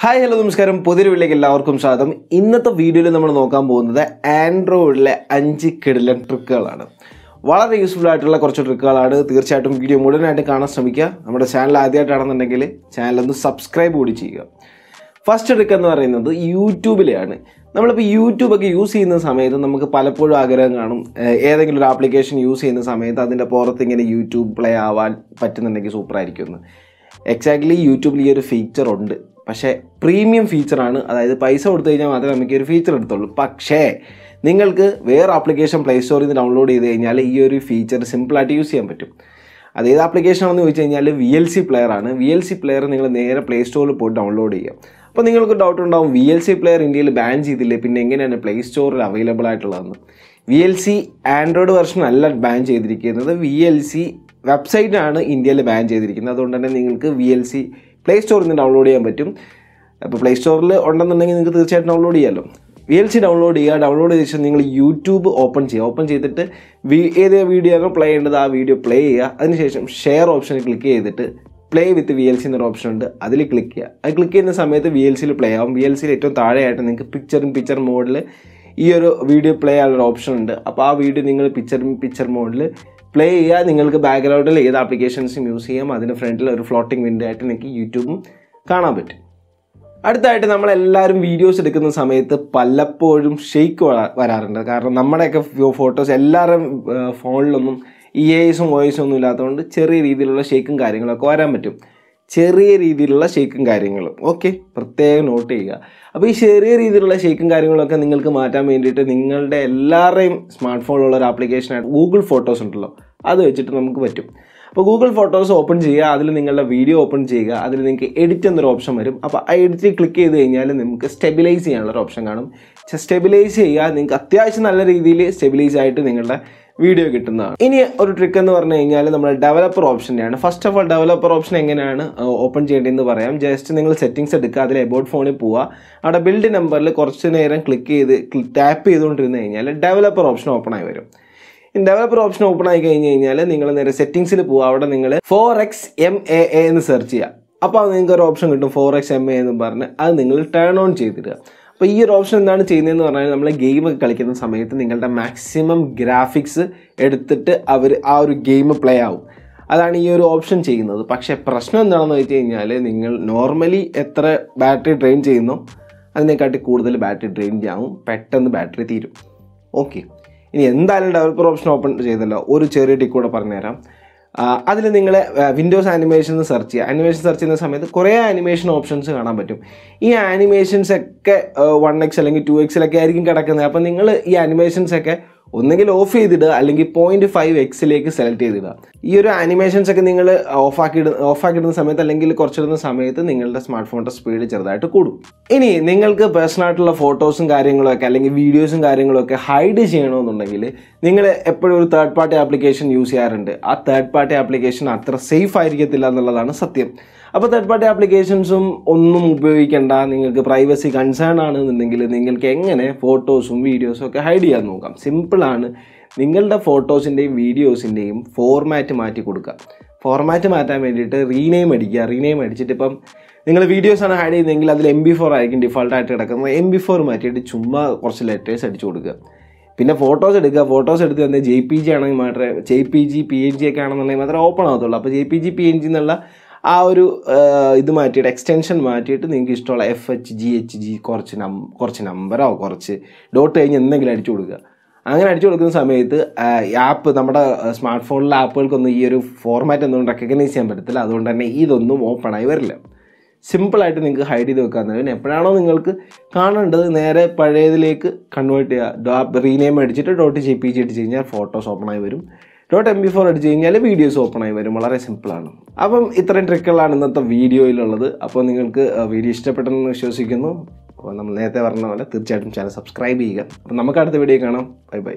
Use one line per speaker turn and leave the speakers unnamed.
Hi hello നമസ്കാരം പുതിയൊരു വീഡിയോയിലേക്ക് എല്ലാവർക്കും സ്വാഗതം. ഇന്നത്തെ വീഡിയോയിൽ നമ്മൾ നോക്കാൻ പോകുന്നത് ആൻഡ്രോയിഡിലെ 5 കിടിലൻ ട്രിക്കുകളാണ്. വളരെ യൂസ്ഫുൾ ആയിട്ടുള്ള കുറച്ച് ട്രിക്കുകളാണ്. തീർച്ചയായിട്ടും വീഡിയോ മുഴുവനായിട്ട് കാണാൻ ശ്രമിക്കുക. നമ്മുടെ ചാനൽ ആദ്യമായിട്ടാണെന്നുണ്ടെങ്കിൽ ചാനലൊന്ന് സബ്സ്ക്രൈബ് കൂടി ചെയ്യുക. ഫസ്റ്റ് ട്രിക്ക് എന്ന് പറയുന്നത് യൂട്യൂബിലെയാണ്. നമ്മളിപ്പോൾ യൂട്യൂബൊക്കെ യൂസ് ചെയ്യുന്ന സമയത്ത് നമുക്ക് പലപ്പോഴും ആഗ്രഹം കാണും, ഏതെങ്കിലും ഒരു ആപ്ലിക്കേഷൻ യൂസ് ചെയ്യുന്ന സമയത്ത് അതിൻ്റെ പുറത്ത് ഇങ്ങനെ യൂട്യൂബ് പ്ലേ ആവാൻ പറ്റുന്നുണ്ടെങ്കിൽ സൂപ്പറായിരിക്കുമെന്ന്. എക്സാക്ട്ലി യൂട്യൂബിൽ ഈ ഒരു ഫീച്ചർ ഉണ്ട്, പക്ഷേ പ്രീമിയം ഫീച്ചറാണ്. അതായത് പൈസ കൊടുത്തു കഴിഞ്ഞാൽ മാത്രമേ നമുക്ക് ഈ ഒരു ഫീച്ചർ എടുത്തുള്ളൂ. പക്ഷേ നിങ്ങൾക്ക് വേറെ ആപ്ലിക്കേഷൻ പ്ലേ സ്റ്റോറിൽ നിന്ന് ഡൗൺലോഡ് ചെയ്ത് കഴിഞ്ഞാൽ ഈ ഒരു ഫീച്ചർ സിമ്പിളായിട്ട് യൂസ് ചെയ്യാൻ പറ്റും. അതേത് ആപ്ലിക്കേഷൻ ആണെന്ന് ചോദിച്ചു കഴിഞ്ഞാൽ VLC പ്ലെയർ ആണ്. VLC പ്ലെയർ നിങ്ങൾ നേരെ പ്ലേ സ്റ്റോറിൽ പോയിട്ട് ഡൗൺലോഡ് ചെയ്യാം. അപ്പോൾ നിങ്ങൾക്ക് ഡൗട്ട് ഉണ്ടാവും, VLC പ്ലെയർ ഇന്ത്യയിൽ ബാൻ ചെയ്തില്ലേ, പിന്നെ എങ്ങനെയാണ് പ്ലേ സ്റ്റോറിൽ അവൈലബിൾ ആയിട്ടുള്ളതെന്ന്. VLC ആൻഡ്രോയിഡ് വെർഷൻ അല്ല ബാൻ ചെയ്തിരിക്കുന്നത്, VLC വെബ്സൈറ്റാണ് ഇന്ത്യയിൽ ബാൻ ചെയ്തിരിക്കുന്നത്. അതുകൊണ്ട് തന്നെ നിങ്ങൾക്ക് VLC പ്ലേ സ്റ്റോറിൽ നിന്ന് ഡൗൺലോഡ് ചെയ്യാൻ പറ്റും. അപ്പോൾ പ്ലേ സ്റ്റോറിൽ ഉണ്ടെന്നുണ്ടെങ്കിൽ നിങ്ങൾക്ക് തീർച്ചയായിട്ടും ഡൗൺലോഡ് ചെയ്യാമല്ലോ. VLC ഡൗൺലോഡ് ചെയ്യുക. ഡൗൺലോഡ് ചെയ്ത ശേഷം നിങ്ങൾ യൂട്യൂബ് ഓപ്പൺ ചെയ്യുക. ഓപ്പൺ ചെയ്തിട്ട് ഏത് വീഡിയോ ആണോ പ്ലേ ചെയ്യേണ്ടത് ആ വീഡിയോ പ്ലേ ചെയ്യുക. അതിനുശേഷം ഷെയർ ഓപ്ഷനിൽ ക്ലിക്ക് ചെയ്തിട്ട് പ്ലേ വിത്ത് VLC എന്നൊരു ഓപ്ഷൻ ഉണ്ട്, അതിൽ ക്ലിക്ക് ചെയ്യുക. അത് ക്ലിക്ക് ചെയ്യുന്ന സമയത്ത് VLCയിൽ പ്ലേ ആവും. VLCയിൽ ഏറ്റവും താഴെയായിട്ട് നിങ്ങൾക്ക് പിക്ചർ മോഡിൽ ഈ ഒരു വീഡിയോ പ്ലേ ആകാനുള്ള ഓപ്ഷൻ ഉണ്ട്. അപ്പോൾ ആ വീഡിയോ നിങ്ങൾ പിക്ചർ മോഡിൽ പ്ലേ ചെയ്യുക. നിങ്ങൾക്ക് ബാക്ക്ഗ്രൗണ്ടിൽ ഏത് ആപ്ലിക്കേഷൻസും യൂസ് ചെയ്യാം. അതിന് ഫ്രണ്ടിൽ ഒരു ഫ്ലോട്ടിംഗ് വിൻഡോ ആയിട്ട് നിങ്ങൾക്ക് യൂട്യൂബും കാണാൻ പറ്റും. അടുത്തായിട്ട് നമ്മളെല്ലാവരും വീഡിയോസ് എടുക്കുന്ന സമയത്ത് പലപ്പോഴും ഷെയ്ക്ക് വരാറുണ്ട്. കാരണം നമ്മുടെയൊക്കെ ഫോട്ടോസ് എല്ലാവരുടെയും ഫോണിലൊന്നും EASും OSും ഒന്നും ഇല്ലാത്തതുകൊണ്ട് ചെറിയ രീതിയിലുള്ള ഷെയ്ക്കും കാര്യങ്ങളൊക്കെ വരാൻ പറ്റും. ചെറിയ രീതിയിലുള്ള ഷെയ്ക്കും കാര്യങ്ങളും ഓക്കെ, പ്രത്യേകം നോട്ട് ചെയ്യുക. അപ്പോൾ ഈ ചെറിയ രീതിയിലുള്ള ഷെയ്ക്കും കാര്യങ്ങളൊക്കെ നിങ്ങൾക്ക് മാറ്റാൻ വേണ്ടിയിട്ട് നിങ്ങളുടെ എല്ലാവരുടെയും സ്മാർട്ട് ഫോണിലുള്ള ഒരു ആപ്ലിക്കേഷനായിട്ട് ഗൂഗിൾ ഫോട്ടോസ് ഉണ്ടല്ലോ, അത് വെച്ചിട്ട് നമുക്ക് പറ്റും. അപ്പോൾ ഗൂഗിൾ ഫോട്ടോസ് ഓപ്പൺ ചെയ്യുക, അതിൽ നിങ്ങളുടെ വീഡിയോ ഓപ്പൺ ചെയ്യുക. അതിൽ നിങ്ങൾക്ക് എഡിറ്റ് എന്നൊരു ഓപ്ഷൻ വരും. അപ്പോൾ ആ എഡിറ്റ് ക്ലിക്ക് ചെയ്ത് കഴിഞ്ഞാൽ നിങ്ങൾക്ക് സ്റ്റെബിലൈസ് ചെയ്യാനുള്ളൊരു ഓപ്ഷൻ കാണും. സ്റ്റെബിലൈസ് ചെയ്യുക. നിങ്ങൾക്ക് അത്യാവശ്യം നല്ല രീതിയിൽ സ്റ്റെബിലൈസ് ആയിട്ട് നിങ്ങളുടെ വീഡിയോ കിട്ടുന്നതാണ്. ഇനി ഒരു ട്രിക്ക് എന്ന് പറഞ്ഞു കഴിഞ്ഞാൽ നമ്മുടെ ഡെവലപ്പർ ഓപ്ഷൻ്റെയാണ്. First of all developer option എങ്ങനെയാണ് ഓപ്പൺ ചെയ്യേണ്ടതെന്ന് പറയാം. ജസ്റ്റ് നിങ്ങൾ സെറ്റിംഗ്സ് എടുക്കുക, അതിൽ എബൌട്ട് ഫോണിൽ പോവുക. അവിടെ ബിൽഡ് നമ്പറിൽ കുറച്ച് നേരം ടാപ്പ് ചെയ്തുകൊണ്ടിരുന്ന് കഴിഞ്ഞാൽ ഡെവലപ്പർ ഓപ്ഷൻ ഓപ്പൺ ആയി വരും. ഡെവലപ്പർ ഓപ്ഷൻ ഓപ്പൺ ആയി കഴിഞ്ഞ് കഴിഞ്ഞാൽ നിങ്ങൾ നേരെ സെറ്റിംഗ്സിൽ പോവുക. അവിടെ നിങ്ങൾ 4xMAA എന്ന് സെർച്ച് ചെയ്യുക. അപ്പോൾ അത് നിങ്ങൾക്ക് ഒരു ഓപ്ഷൻ കിട്ടും, 4xMAA എന്ന് പറഞ്ഞ്. അത് നിങ്ങൾ ടേൺ ഓൺ ചെയ്തിടുക. അപ്പോൾ ഈ ഒരു ഓപ്ഷൻ എന്താണ് ചെയ്യുന്നതെന്ന് പറഞ്ഞാൽ നമ്മൾ ഗെയിമൊക്കെ കളിക്കുന്ന സമയത്ത് നിങ്ങളുടെ മാക്സിമം ഗ്രാഫിക്സ് എടുത്തിട്ട് ആ ഒരു ഗെയിം പ്ലേ ആവും. അതാണ് ഈ ഒരു ഓപ്ഷൻ ചെയ്യുന്നത്. പക്ഷേ പ്രശ്നം എന്താണെന്ന് വെച്ച് കഴിഞ്ഞാൽ നിങ്ങൾ നോർമലി എത്ര ബാറ്ററി ഡ്രെയിൻ ചെയ്യുന്നോ അതിനെക്കാട്ടി കൂടുതൽ ബാറ്ററി ഡ്രെയിൻ ആവും, പെട്ടെന്ന് ബാറ്ററി തീരും. ഓക്കെ, ഇനി എന്തായാലും ഡെവലപ്പർ ഓപ്ഷൻ ഓപ്പൺ ചെയ്തല്ലോ, ഒരു ചെറിയ ടിക്ക് കൂടെ പറഞ്ഞുതരാം. അതിൽ നിങ്ങൾ വിൻഡോസ് ആനിമേഷൻ സെർച്ച് ചെയ്യുക. ആനിമേഷൻ സെർച്ച് ചെയ്യുന്ന സമയത്ത് കുറേ ആനിമേഷൻ ഓപ്ഷൻസ് കാണാൻ പറ്റും. ഈ ആനിമേഷൻസ് ഒക്കെ 1x അല്ലെങ്കിൽ 2xലൊക്കെ ആയിരിക്കും കിടക്കുന്നത്. അപ്പോൾ നിങ്ങൾ ഈ ആനിമേഷൻസൊക്കെ ഒന്നുകിൽ ഓഫ് ചെയ്തിടുക അല്ലെങ്കിൽ 0.5x സെലക്ട് ചെയ്തിടുക. ഈ ഒരു ആനിമേഷൻസ് ഒക്കെ നിങ്ങൾ ഓഫാക്കിയിടുന്ന സമയത്ത് അല്ലെങ്കിൽ കുറച്ചിടുന്ന സമയത്ത് നിങ്ങളുടെ സ്മാർട്ട് ഫോണിൻ്റെ സ്പീഡ് ചെറുതായിട്ട് കൂടും. ഇനി നിങ്ങൾക്ക് പേഴ്സണലായിട്ടുള്ള ഫോട്ടോസും കാര്യങ്ങളൊക്കെ അല്ലെങ്കിൽ വീഡിയോസും കാര്യങ്ങളൊക്കെ ഹൈഡ് ചെയ്യണമെന്നുണ്ടെങ്കിൽ നിങ്ങൾ എപ്പോഴും ഒരു തേർഡ് പാർട്ടി ആപ്ലിക്കേഷൻ യൂസ് ചെയ്യാറുണ്ട്. ആ തേർഡ് പാർട്ടി ആപ്ലിക്കേഷൻ അത്ര സേഫ് ആയിരിക്കത്തില്ല എന്നുള്ളതാണ് സത്യം. അപ്പോൾ തേർഡ് പാർട്ടി ആപ്ലിക്കേഷൻസും ഒന്നും ഉപയോഗിക്കേണ്ട. നിങ്ങൾക്ക് പ്രൈവസി കൺസേൺ ആണെന്നുണ്ടെങ്കിൽ നിങ്ങൾക്ക് എങ്ങനെ ഫോട്ടോസും വീഡിയോസും ഒക്കെ ഹൈഡ് ചെയ്യാൻ നോക്കാം. സിമ്പിളാണ്. നിങ്ങളുടെ ഫോട്ടോസിൻ്റെയും വീഡിയോസിൻ്റെയും ഫോർമാറ്റ് മാറ്റി കൊടുക്കുക. ഫോർമാറ്റ് മാറ്റാൻ വേണ്ടിയിട്ട് റീനെയിം അടിക്കുക. റീനെയിം അടിച്ചിട്ട് ഇപ്പം നിങ്ങൾ വീഡിയോസാണ് ഹൈഡ് ചെയ്യുന്നതെങ്കിൽ അതിൽ MB4 ആയിരിക്കും ഡിഫോൾട്ടായിട്ട് കിടക്കുന്നത്. MB4 മാറ്റിയിട്ട് ചുമ്മാ കുറച്ച് ലെറ്റേഴ്സ് അടിച്ചു കൊടുക്കുക. പിന്നെ ഫോട്ടോസ് എടുക്കുക. ഫോട്ടോസ് എടുത്ത് തന്നെ JPG ആണെങ്കിൽ മാത്രമേ JPG PNG ഒക്കെ ആണെന്നുണ്ടെങ്കിൽ മാത്രമേ ഓപ്പൺ ആകത്തുള്ളൂ. അപ്പോൾ JPG PNG എന്നുള്ള ആ ഒരു ഇത് മാറ്റിയിട്ട് എക്സ്റ്റൻഷൻ മാറ്റിയിട്ട് നിങ്ങൾക്ക് ഇഷ്ടമുള്ള FHGHG കുറച്ച് നമ്പറോ കുറച്ച് ഡോട്ട് കഴിഞ്ഞ് എന്തെങ്കിലും അടിച്ചു കൊടുക്കുക. അങ്ങനെ അടിച്ചു കൊടുക്കുന്ന സമയത്ത് ആപ്പ് നമ്മുടെ സ്മാർട്ട് ഫോണിലെ ആപ്പുകൾക്കൊന്നും ഈ ഒരു ഫോർമാറ്റ് ഒന്നും റെക്കഗ്നൈസ് ചെയ്യാൻ പറ്റത്തില്ല. അതുകൊണ്ട് തന്നെ ഇതൊന്നും ഓപ്പണായി വരില്ല. സിമ്പിളായിട്ട് നിങ്ങൾക്ക് ഹൈഡ് ചെയ്ത് വെക്കാവുന്നതിന് എപ്പോഴാണോ നിങ്ങൾക്ക് കാണേണ്ടത് നേരെ പഴയതിലേക്ക് കൺവേർട്ട് ചെയ്യുക. റീനെയിം അടിച്ചിട്ട് .jpg അടിച്ച് കഴിഞ്ഞാൽ ഫോട്ടോസ് ഓപ്പണായി വരും. .mp4 അടിച്ച് കഴിഞ്ഞാൽ വീഡിയോസ് ഓപ്പണായി വരും. വളരെ സിമ്പിളാണ്. അപ്പം ഇത്രയും ട്രിക്കുകളാണ് ഇന്നത്തെ വീഡിയോയിലുള്ളത്. അപ്പോൾ നിങ്ങൾക്ക് വീഡിയോ ഇഷ്ടപ്പെട്ടെന്ന് വിശ്വസിക്കുന്നു. അപ്പോൾ നമ്മൾ നേരത്തെ പറഞ്ഞ പോലെ തീർച്ചയായിട്ടും ചാനൽ സബ്സ്ക്രൈബ് ചെയ്യുക. അപ്പോൾ നമുക്ക് അടുത്ത വീഡിയോ കാണാം. Bye bye.